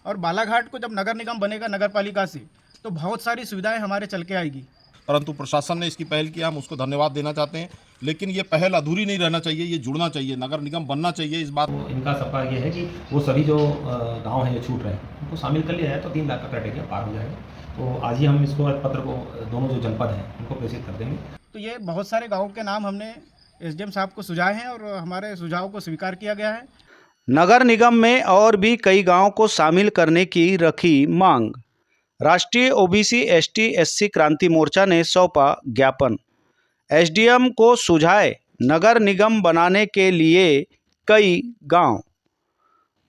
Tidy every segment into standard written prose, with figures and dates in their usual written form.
और बालाघाट को जब नगर निगम बनेगा नगर पालिका से तो बहुत सारी सुविधाएं हमारे चल के आएगी। परंतु प्रशासन ने इसकी पहल किया, हम उसको धन्यवाद देना चाहते हैं। लेकिन ये पहल अधूरी नहीं रहना चाहिए, ये जुड़ना चाहिए, नगर निगम बनना चाहिए। इस बात तो इनका सपना ये है कि वो सभी जो गांव हैं जो छूट रहे हैं उनको शामिल कर लिया जाए तो 3 लाख का क्राइटेरिया पार हो जाएगा। तो आज ही हम इसको पत्र को दोनों जो जनपद हैं उनको प्रेषित कर देंगे। तो ये बहुत सारे गाँव के नाम हमने एसडीएम साहब को सुझाए हैं और हमारे सुझाव को स्वीकार किया गया है। नगर निगम में और भी कई गांवों को शामिल करने की रखी मांग। राष्ट्रीय ओबीसी एसटी एससी क्रांति मोर्चा ने सौंपा ज्ञापन। एसडीएम को सुझाए नगर निगम बनाने के लिए कई गांव।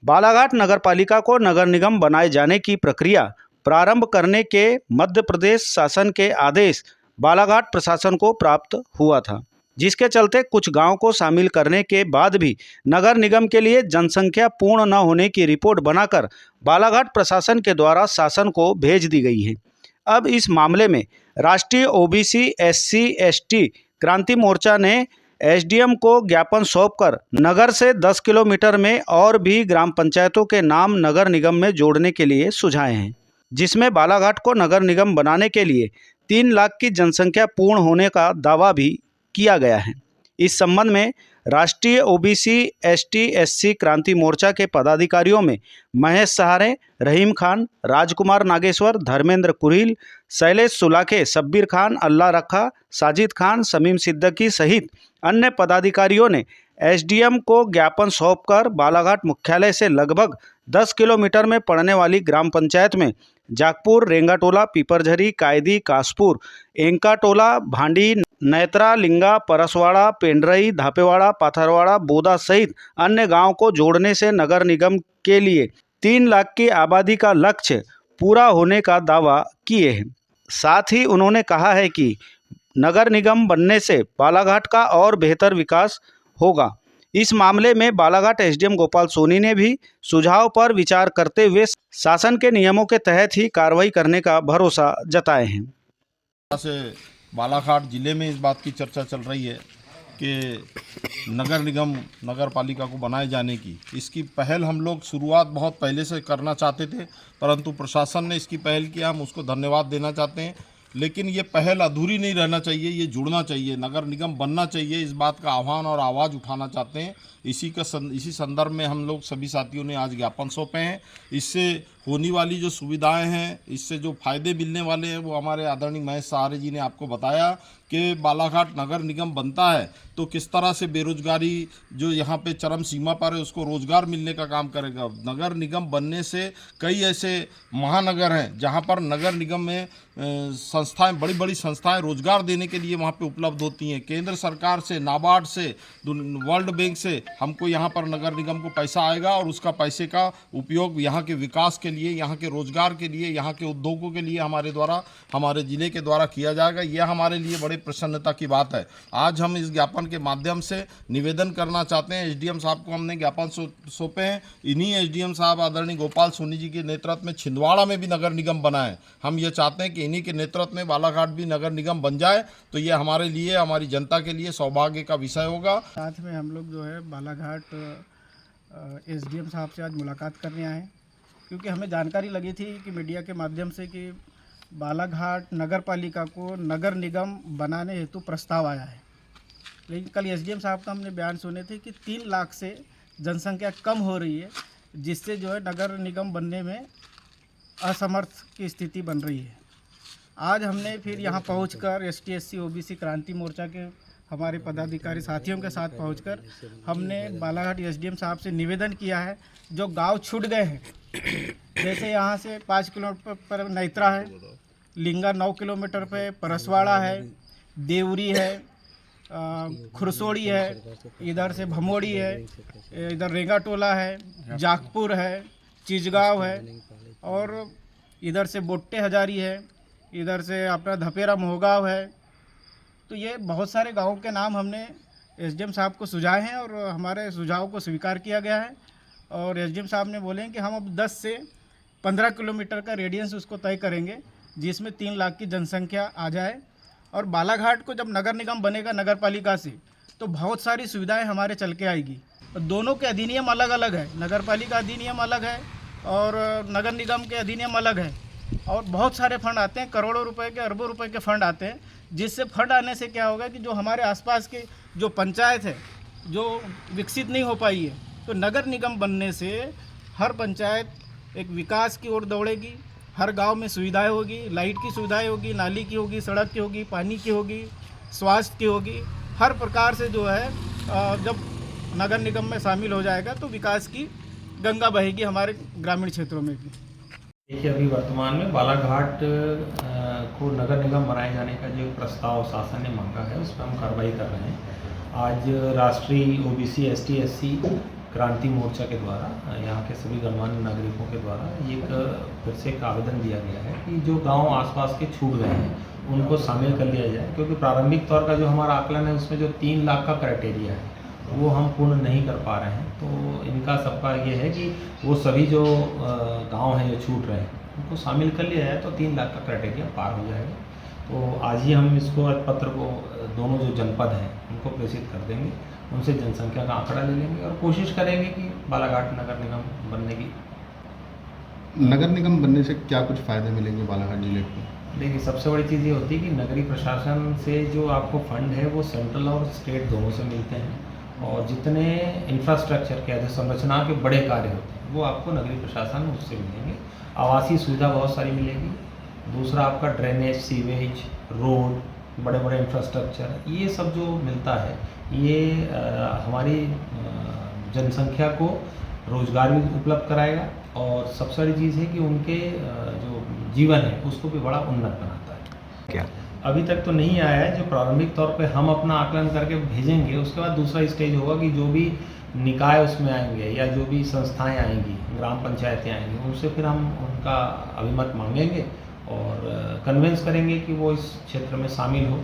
बालाघाट नगरपालिका को नगर निगम बनाए जाने की प्रक्रिया प्रारंभ करने के मध्य प्रदेश शासन के आदेश बालाघाट प्रशासन को प्राप्त हुआ था, जिसके चलते कुछ गांव को शामिल करने के बाद भी नगर निगम के लिए जनसंख्या पूर्ण न होने की रिपोर्ट बनाकर बालाघाट प्रशासन के द्वारा शासन को भेज दी गई है। अब इस मामले में राष्ट्रीय ओबीसी एससी एसटी क्रांति मोर्चा ने एसडीएम को ज्ञापन सौंपकर नगर से 10 किलोमीटर में और भी ग्राम पंचायतों के नाम नगर निगम में जोड़ने के लिए सुझाए हैं, जिसमें बालाघाट को नगर निगम बनाने के लिए 3 लाख की जनसंख्या पूर्ण होने का दावा भी किया गया है। इस संबंध में राष्ट्रीय ओबीसी एसटी एससी क्रांति मोर्चा के पदाधिकारियों में महेश सहारे, रहीम खान, राजकुमार नागेश्वर, धर्मेंद्र कुरील, शैलेश सुलाखे, शब्बीर खान, अल्लाह रखा, साजिद खान, समीम सिद्दीकी सहित अन्य पदाधिकारियों ने एसडीएम को ज्ञापन सौंपकर बालाघाट मुख्यालय से लगभग 10 किलोमीटर में पड़ने वाली ग्राम पंचायत में जागपुर, रेंगाटोला, पीपरझरी, कायदी, कासपुर, एंकाटोला, भांडी, नैत्रा, लिंगा, परसवाड़ा, पेंड्रई, धापेवाड़ा, पाथरवाड़ा, बोदा सहित अन्य गांव को जोड़ने से नगर निगम के लिए 3 लाख की आबादी का लक्ष्य पूरा होने का दावा किए हैं। साथ ही उन्होंने कहा है कि नगर निगम बनने से बालाघाट का और बेहतर विकास होगा। इस मामले में बालाघाट एसडीएम गोपाल सोनी ने भी सुझाव पर विचार करते हुए शासन के नियमों के तहत ही कार्रवाई करने का भरोसा जताए हैं। से बालाघाट जिले में इस बात की चर्चा चल रही है कि नगर निगम नगर पालिका को बनाए जाने की, इसकी पहल हम लोग शुरुआत बहुत पहले से करना चाहते थे, परंतु प्रशासन ने इसकी पहल किया, हम उसको धन्यवाद देना चाहते हैं। लेकिन ये पहल अधूरी नहीं रहना चाहिए, ये जुड़ना चाहिए, नगर निगम बनना चाहिए। इस बात का आह्वान और आवाज़ उठाना चाहते हैं। इसी संदर्भ में हम लोग सभी साथियों ने आज ज्ञापन सौंपे हैं। इससे होने वाली जो सुविधाएं हैं, इससे जो फायदे मिलने वाले हैं, वो हमारे आदरणीय महेश सहारे जी ने आपको बताया कि बालाघाट नगर निगम बनता है तो किस तरह से बेरोजगारी जो यहाँ पे चरम सीमा पर है उसको रोजगार मिलने का काम करेगा। नगर निगम बनने से कई ऐसे महानगर हैं जहाँ पर नगर निगम में संस्थाएं, बड़ी बड़ी संस्थाएं रोजगार देने के लिए वहाँ पे उपलब्ध होती हैं। केंद्र सरकार से, नाबार्ड से, वर्ल्ड बैंक से हमको यहाँ पर नगर निगम को पैसा आएगा और उसका पैसे का उपयोग यहाँ के विकास के लिए, यहाँ के रोजगार के लिए, यहाँ के उद्योगों के लिए हमारे ज़िले के द्वारा किया जाएगा। यह हमारे लिए बड़े प्रसन्नता की बात है। आज हम इस ज्ञापन के माध्यम से निवेदन करना चाहते हैं। एसडीएम साहब को हमने ज्ञापन सौंपे हैं। इन्हीं एसडीएम साहब आदरणीय गोपाल सोनी जी के नेतृत्व में छिंदवाड़ा में भी नगर निगम बना है। हम ये चाहते हैं कि इन्हीं के नेतृत्व में बालाघाट भी नगर निगम बन जाए, तो ये हमारे लिए, हमारी जनता के लिए सौभाग्य का विषय होगा। साथ में हम लोग जो है बालाघाट एसडीएम साहब से आज मुलाकात करने आए, क्योंकि हमें जानकारी लगी थी कि मीडिया के माध्यम से कि बालाघाट नगर पालिका को नगर निगम बनाने हेतु प्रस्ताव आया है। लेकिन कल एसडीएम साहब का हमने बयान सुने थे कि 3 लाख से जनसंख्या कम हो रही है, जिससे जो है नगर निगम बनने में असमर्थ की स्थिति बन रही है। आज हमने फिर यहाँ पहुंचकर एसटी एससी ओबीसी क्रांति मोर्चा के हमारे पदाधिकारी साथियों के साथ पहुंचकर हमने बालाघाट एसडीएम साहब से निवेदन किया है, जो गांव छूट गए हैं, जैसे यहाँ से 5 किलोमीटर पर नैत्रा है, लिंगा 9 किलोमीटर पे परसवाड़ा है, देवरी है, खुरसोड़ी है, इधर से भमोड़ी है, इधर रेंगाटोला है, जागपुर है, चिचगांव है और इधर से बोट्टे हजारी है, इधर से अपना धपेरा मोहगांव है। तो ये बहुत सारे गांवों के नाम हमने एसडीएम साहब को सुझाए हैं और हमारे सुझाव को स्वीकार किया गया है। और एसडीएम साहब ने बोले हैं कि हम अब 10 से 15 किलोमीटर का रेडियंस उसको तय करेंगे, जिसमें 3 लाख की जनसंख्या आ जाए। और बालाघाट को जब नगर निगम बनेगा नगर पालिका से तो बहुत सारी सुविधाएं हमारे चल के आएगी। और दोनों के अधिनियम अलग अलग है, नगर पालिका अधिनियम अलग है और नगर निगम के अधिनियम अलग है, और बहुत सारे फंड आते हैं, करोड़ों रुपए के, अरबों रुपए के फंड आते हैं, जिससे फंड आने से क्या होगा कि जो हमारे आसपास के जो पंचायत है जो विकसित नहीं हो पाई है, तो नगर निगम बनने से हर पंचायत एक विकास की ओर दौड़ेगी, हर गांव में सुविधाएं होगी, लाइट की सुविधाएं होगी, नाली की होगी, सड़क की होगी, पानी की होगी, स्वास्थ्य की होगी, हर प्रकार से जो है जब नगर निगम में शामिल हो जाएगा तो विकास की गंगा बहेगी हमारे ग्रामीण क्षेत्रों में भी। देखिए, अभी वर्तमान में बालाघाट को नगर निगम बनाए जाने का जो प्रस्ताव शासन ने मांगा है उस पर हम कार्रवाई कर रहे हैं। आज राष्ट्रीय ओबीसी एसटी एससी क्रांति मोर्चा के द्वारा यहाँ के सभी गणमान्य नागरिकों के द्वारा एक फिर से एक आवेदन दिया गया है कि जो गांव आसपास के छूट गए हैं उनको शामिल कर लिया जाए, क्योंकि प्रारंभिक तौर का जो हमारा आकलन है उसमें जो 3 लाख का क्राइटेरिया है वो हम पूर्ण नहीं कर पा रहे हैं। तो इनका सबका ये है कि वो सभी जो गांव हैं जो छूट रहे हैं उनको शामिल कर लिया जाए तो 3 लाख का क्राइटेरिया पार हो जाएगा। तो आज ही हम इसको पत्र को दोनों जो जनपद हैं उनको प्रेषित कर देंगे, उनसे जनसंख्या का आंकड़ा ले लेंगे और कोशिश करेंगे कि बालाघाट नगर निगम बनने की। नगर निगम बनने से क्या कुछ फ़ायदे मिलेंगे बालाघाट जिले को? देखिए, सबसे बड़ी चीज़ ये होती है कि नगरीय प्रशासन से जो आपको फंड है वो सेंट्रल और स्टेट दोनों से मिलते हैं, और जितने इंफ्रास्ट्रक्चर के जो संरचना के बड़े कार्य होते हैं वो आपको नगरीय प्रशासन उससे मिलेंगे। आवासीय सुविधा बहुत सारी मिलेगी। दूसरा आपका ड्रेनेज, सीवेज, रोड, बड़े बड़े इंफ्रास्ट्रक्चर, ये सब जो मिलता है ये हमारी जनसंख्या को रोजगार भी उपलब्ध कराएगा, और सबसे बड़ी चीज़ है कि उनके जो जीवन है उसको भी बड़ा उन्नत बनाता है। क्या अभी तक तो नहीं आया है, जो प्रारंभिक तौर पे हम अपना आकलन करके भेजेंगे, उसके बाद दूसरा स्टेज होगा कि जो भी निकाय उसमें आएंगे या जो भी संस्थाएं आएंगी, ग्राम पंचायतें आएंगी, उनसे फिर हम उनका अभिमत मांगेंगे और कन्विंस करेंगे कि वो इस क्षेत्र में शामिल हो।